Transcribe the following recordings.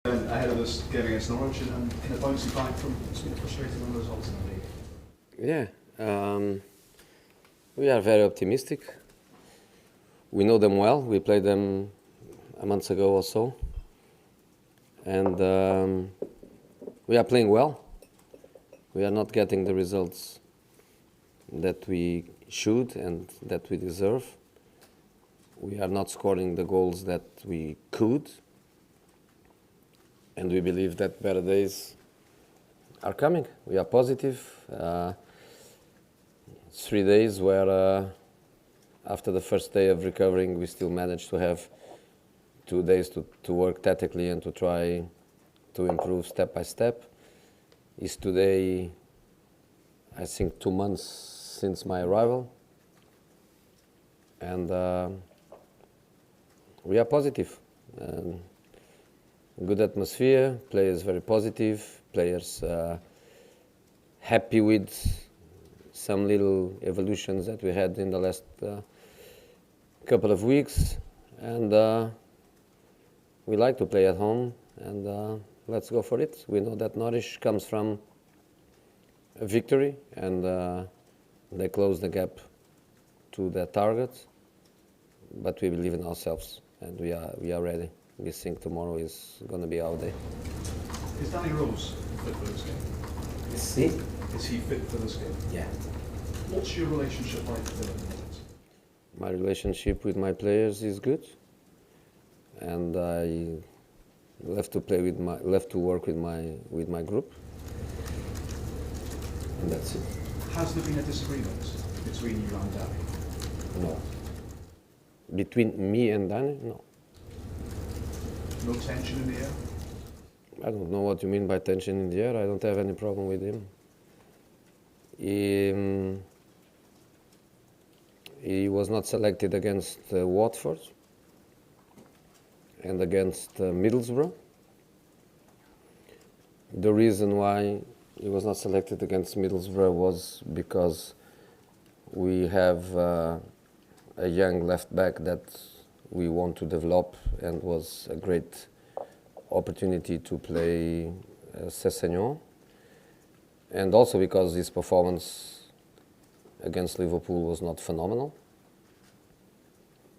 Ahead of this game against Norwich and in a bouncing back from it's been a frustrating run of results in the league. Yeah, we are very optimistic. We know them well. We played them a month ago or so. And we are playing well. We are not getting the results that we should and that we deserve. We are not scoring the goals that we could. And we believe that better days are coming. We are positive. 3 days where after the first day of recovering, we still managed to have 2 days to work tactically and to try to improve step by step. Is today, I think, 2 months since my arrival. And we are positive. Good atmosphere, players very positive, players happy with some little evolutions that we had in the last couple of weeks. And we like to play at home, and let's go for it. We know that Norwich comes from a victory, and they close the gap to their target, but we believe in ourselves, and we are ready. We think tomorrow is going to be our day. Is Danny Rose fit for this game? Is he? Is he fit for this game? Yeah. What's your relationship like with him? My relationship with my players is good, and I love to play with love to work with my group, and that's it. Has there been a disagreement between you and Danny? No. Between me and Danny? No. No tension in the air? I don't know what you mean by tension in the air. I don't have any problem with him. He was not selected against Watford and against Middlesbrough. The reason why he was not selected against Middlesbrough was because we have a young left back that we want to develop, and was a great opportunity to play Sessegnon, and also because his performance against Liverpool was not phenomenal.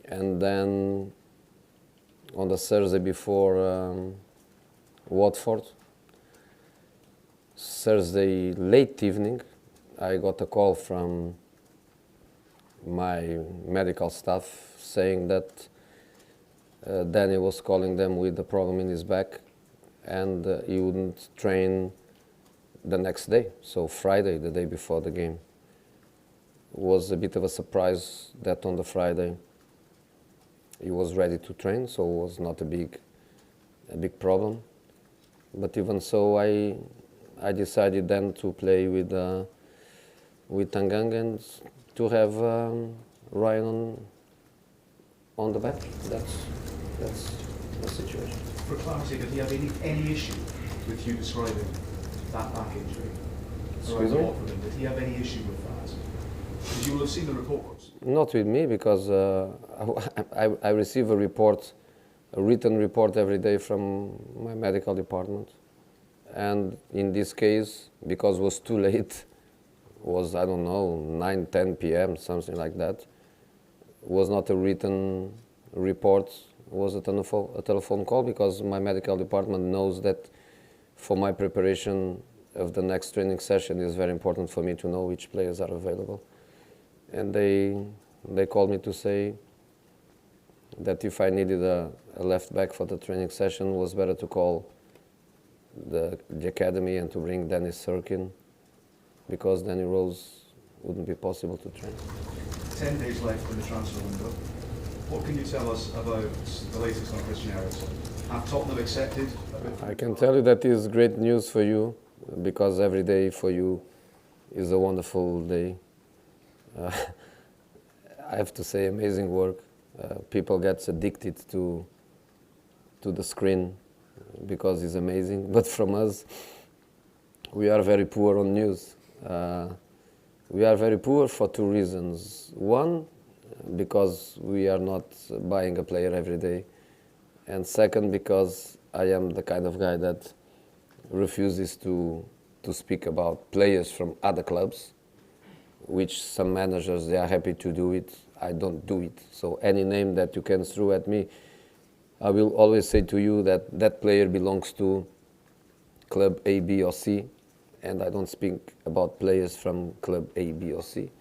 And then on the Thursday before Watford, Thursday late evening, I got a call from my medical staff saying that Danny was calling them with a problem in his back, and he wouldn't train the next day, so Friday, the day before the game. It was a bit of a surprise that on the Friday he was ready to train, so it was not a big problem. But even so, I decided then to play with Tangang and to have Ryan on the back. That's the situation. For clarity, did he have any issue with you describing that back injury? Excuse me? Did he have any issue with that? Because you will have seen the reports. Not with me, because I receive a written report every day from my medical department. And in this case, because it was too late, was, I don't know, 9, 10 p.m., something like that, was not a written report, was a telephone call, because my medical department knows that for my preparation of the next training session, it's very important for me to know which players are available. And they called me to say that if I needed a left back for the training session, it was better to call the academy and to bring Danny Sirkin, because Danny Rose wouldn't be possible to train. 10 days left in the transfer window. What can you tell us about the latest on Christian Eriksen? Have Tottenham accepted? I can tell you that is great news for you, because every day for you is a wonderful day. I have to say, amazing work. People get addicted to the screen because it's amazing. But from us, we are very poor on news. We are very poor for two reasons. One, because we are not buying a player every day. And second, because I am the kind of guy that refuses to speak about players from other clubs, which some managers, they are happy to do it. I don't do it. So any name that you can throw at me, I will always say to you that that player belongs to club A, B, or C, and I don't speak about players from club A, B, or C.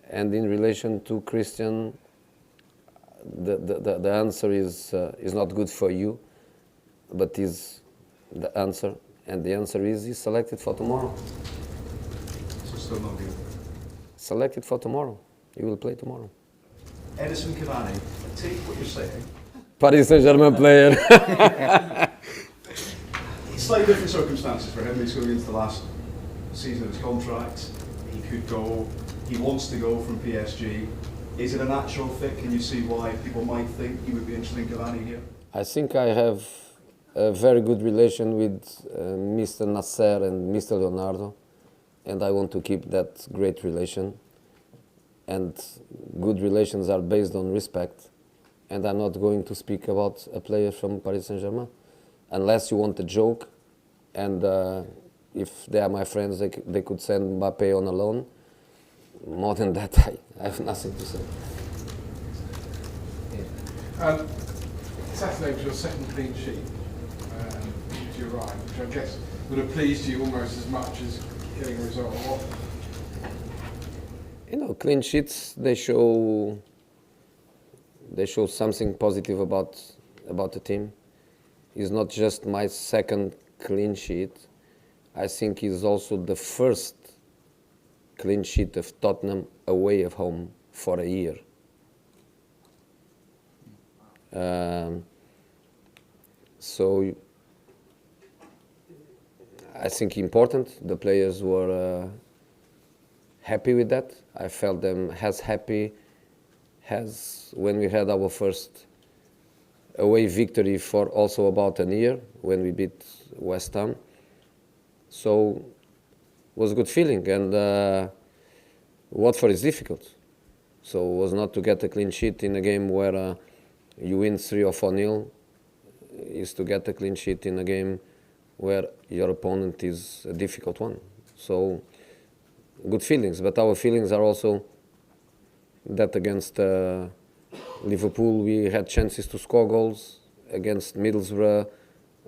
And in relation to Christian, the answer is not good for you, but is the answer, and the answer is he's selected for tomorrow. So still not good. Selected for tomorrow. He will play tomorrow. Edison Cavani, I take what you're saying. Paris Saint-Germain player. Slightly different circumstances for him. He's going into the last season of his contract. He could go. He wants to go from PSG. Is it a natural fit? Can you see why people might think he would be interested in Cavani here? I think I have a very good relation with Mr. Nasser and Mr. Leonardo, and I want to keep that great relation. And good relations are based on respect, and I'm not going to speak about a player from Paris Saint-Germain unless you want a joke, and if they are my friends, they could send Mbappe on a loan. More than that, I have nothing to say. Saturday was your second clean sheet to your right, which I guess would have pleased you almost as much as getting a result. You know, clean sheets, they show something positive about the team. It's not just my second clean sheet. I think it's also the first clean sheet of Tottenham away of home for a year. So I think important. The players were happy with that. I felt them as happy as when we had our first away victory for also about a year when we beat West Ham. So it was a good feeling, and Watford is difficult. So it was not to get a clean sheet in a game where you win 3 or 4-0, is to get a clean sheet in a game where your opponent is a difficult one. So good feelings, but our feelings are also that against Liverpool we had chances to score goals. Against Middlesbrough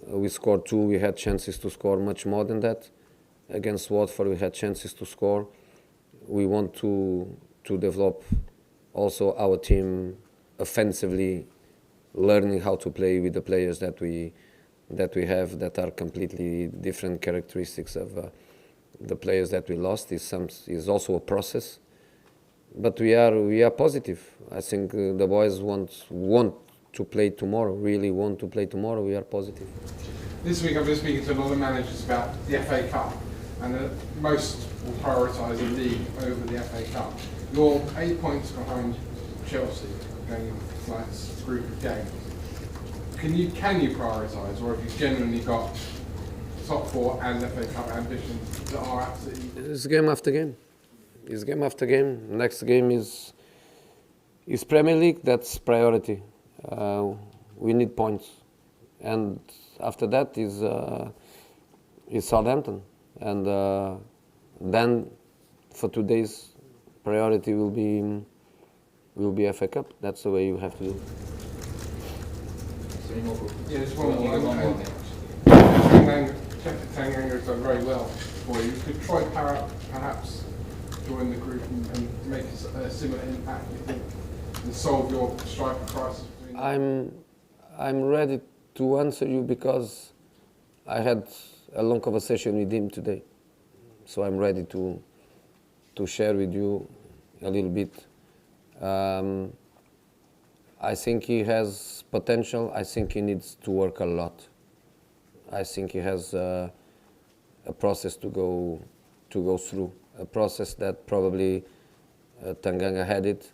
we scored 2, we had chances to score much more than that. Against Watford we had chances to score. We want to develop also our team offensively, learning how to play with the players that we have that are completely different characteristics of the players that we lost. Is also a process, but we are positive. I think the boys want to play tomorrow. Really want to play tomorrow. We are positive. This week I've been speaking to a lot of managers about the FA Cup, and most will prioritise the league over the FA Cup. You're 8 points behind Chelsea going into tonight's group of games. Can you prioritise, or have you genuinely got top 4 and FA Cup ambitions that are absolutely? It's game after game. It's game after game. Next game is Premier League. That's priority. We need points, and after that is Southampton, and then for 2 days priority will be FA Cup. That's the way you have to do it. Yeah, just one more. Tanganga's done very well for you. Could Troy Parrott perhaps join the group and make a similar impact, you think, and solve your striker crisis? I'm ready to answer you because I had a long conversation with him today, so I'm ready to share with you a little bit. I think he has potential. I think he needs to work a lot. I think he has a process to go through, a process that probably Tanganga had it.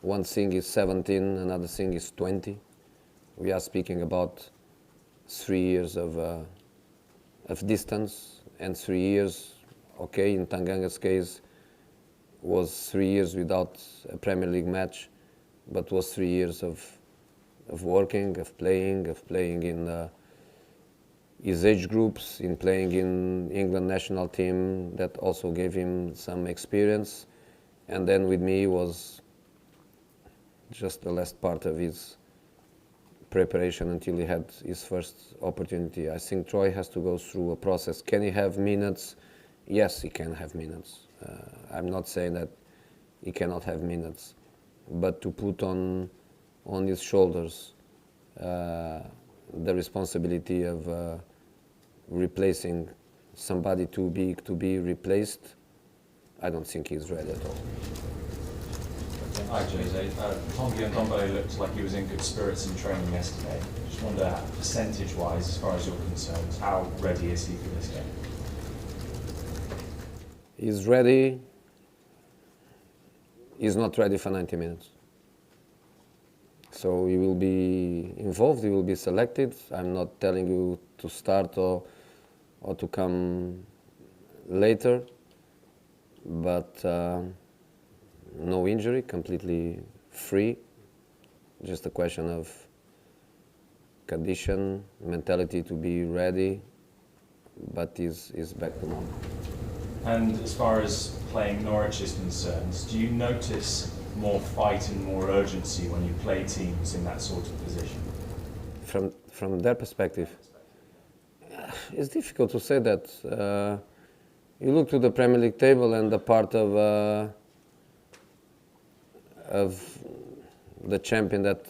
One thing is 17, another thing is 20. We are speaking about 3 years of distance, and 3 years, okay, in Tanganga's case, was 3 years without a Premier League match, but was 3 years of of working, of playing in his age groups, in playing in England national team. That also gave him some experience. And then with me was just the last part of his preparation until he had his first opportunity. I think Troy has to go through a process. Can he have minutes? Yes, he can have minutes. I'm not saying that he cannot have minutes, but to put on his shoulders the responsibility of replacing somebody too big to be replaced, I don't think he's ready at all. Hi Jose, Tom Ndombele looked like he was in good spirits in training yesterday. Just wonder, percentage-wise, as far as you're concerned, how ready is he for this game? He's ready. He's not ready for 90 minutes. So he will be involved, he will be selected. I'm not telling you to start or to come later, but no injury, completely free. Just a question of condition, mentality to be ready, but is back to normal. And as far as playing Norwich is concerned, do you notice more fight and more urgency when you play teams in that sort of position? From their perspective, it's difficult to say that. You look to the Premier League table and the part of the champion that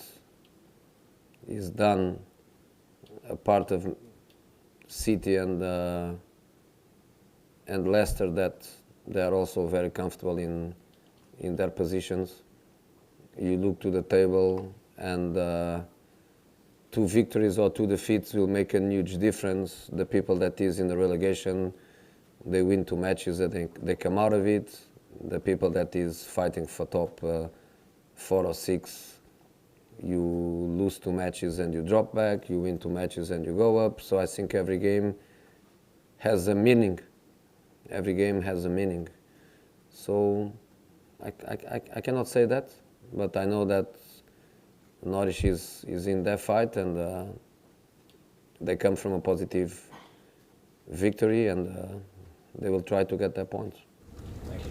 is done, a part of City and Leicester, that they are also very comfortable in their positions. You look to the table and 2 victories or 2 defeats will make a huge difference. The people that is in the relegation, they win 2 matches and they come out of it. The people that is fighting for top 4 or 6, you lose 2 matches and you drop back, you win 2 matches and you go up. So I think every game has a meaning. Every game has a meaning. So I cannot say that, but I know that Norwich is in their fight and they come from a positive victory and they will try to get their points. Thank you.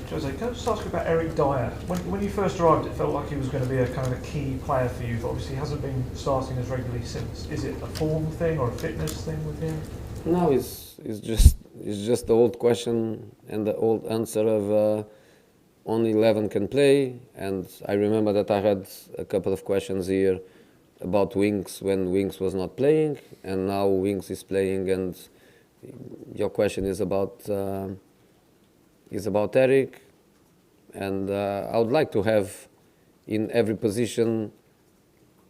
Jose, can I just ask you about Eric Dyer? When you first arrived, it felt like he was going to be a kind of a key player for you, but obviously he hasn't been starting as regularly since. Is it a form thing or a fitness thing with him? No, it's just the old question and the old answer of only 11 can play. And I remember that I had a couple of questions here about Winks when Winks was not playing, and now Winks is playing. And your question is about Eric, and I would like to have in every position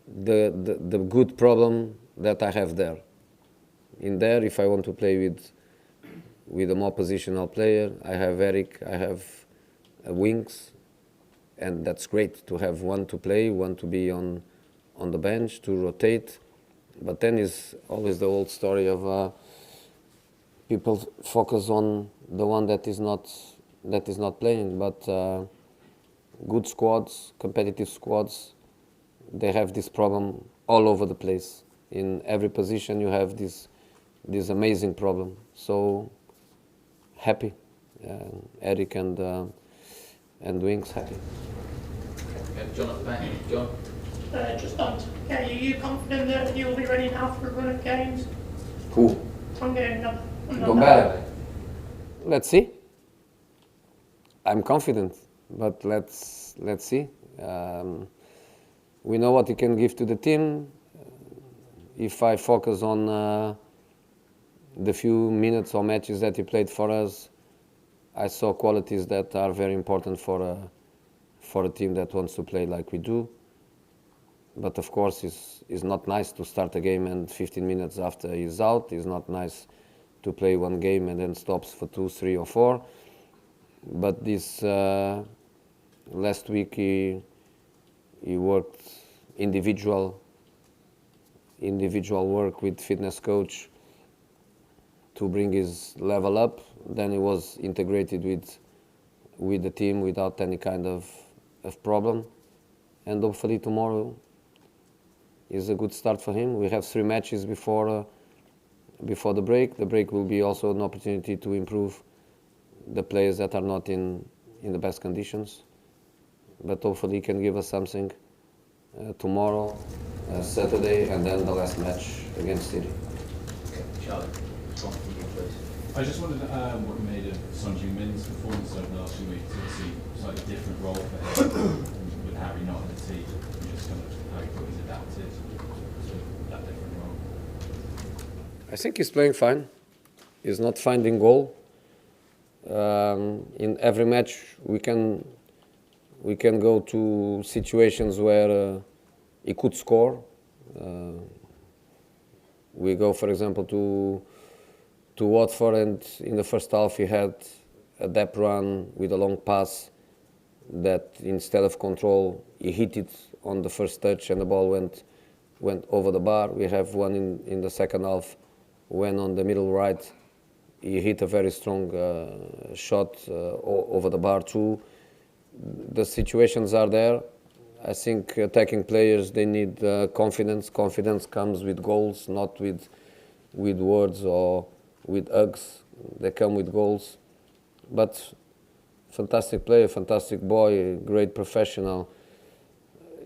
the good problem that I have there. In there, if I want to play with a more positional player, I have Eric, I have Winks, and that's great to have one to play, one to be on the bench, to rotate. But then is always the old story of people focus on the one that is not playing. But good squads, competitive squads, they have this problem all over the place. In every position, you have this amazing problem. So happy, Eric and Winks happy. John at the back. John. Just on Tongue, are you confident that you'll be ready now for a run of games? Who? Tongue and Ndombele. Let's see. I'm confident, but let's see. We know what he can give to the team. If I focus on the few minutes or matches that he played for us, I saw qualities that are very important for a team that wants to play like we do. But of course, it's not nice to start a game and 15 minutes after he's out. It's not nice to play one game and then stops for 2, 3, or 4. But this last week he worked individual work with fitness coach to bring his level up. Then he was integrated with the team without any kind of problem. and hopefully tomorrow is a good start for him. We have 3 matches before the break. The break will be also an opportunity to improve the players that are not in the best conditions. But hopefully he can give us something tomorrow, Saturday, and then the last match against City. Charlie, one from you, please. I just wondered what you made of Sonjimin's performance over the last few weeks. Obviously, slightly different role for him with Harry not in the team. Just kind of how you thought he's adapted to that different role. I think he's playing fine. He's not finding goal. In every match, we can go to situations where he could score. We go, for example, to Watford, and in the first half he had a depth run with a long pass that instead of control, he hit it on the first touch and the ball went over the bar. We have one in the second half when on the middle right he hit a very strong shot over the bar too. The situations are there. I think attacking players, they need confidence. Confidence comes with goals, not with words or with hugs. They come with goals. But fantastic player, fantastic boy, great professional.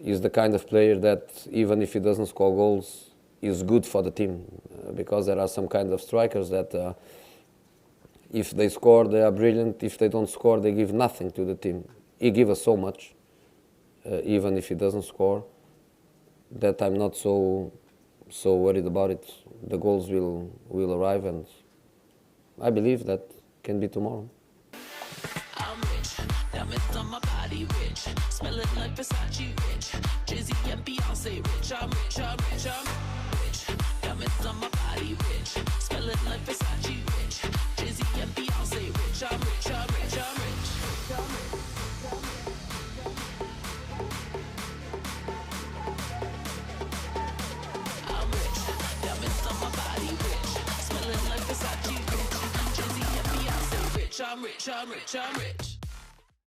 He's the kind of player that even if he doesn't score goals, is good for the team. Because there are some kind of strikers that if they score, they are brilliant. If they don't score, they give nothing to the team. He gives us so much, even if he doesn't score, that I'm not so worried about it. The goals will arrive, and I believe that can be tomorrow. I'm rich, diamonds on my body rich, smelling like Versace rich, Jay-Z and Beyonce rich, I'm rich, I'm rich, I'm rich, diamonds on my body rich, smelling like Versace rich, Jay-Z and Beyonce rich, I'm rich, I'm rich, I'm rich, I'm rich. I'm rich, diamonds on my body rich, smelling like Versace rich, Jay-Z and Beyonce rich, I'm rich, I'm rich, I'm rich.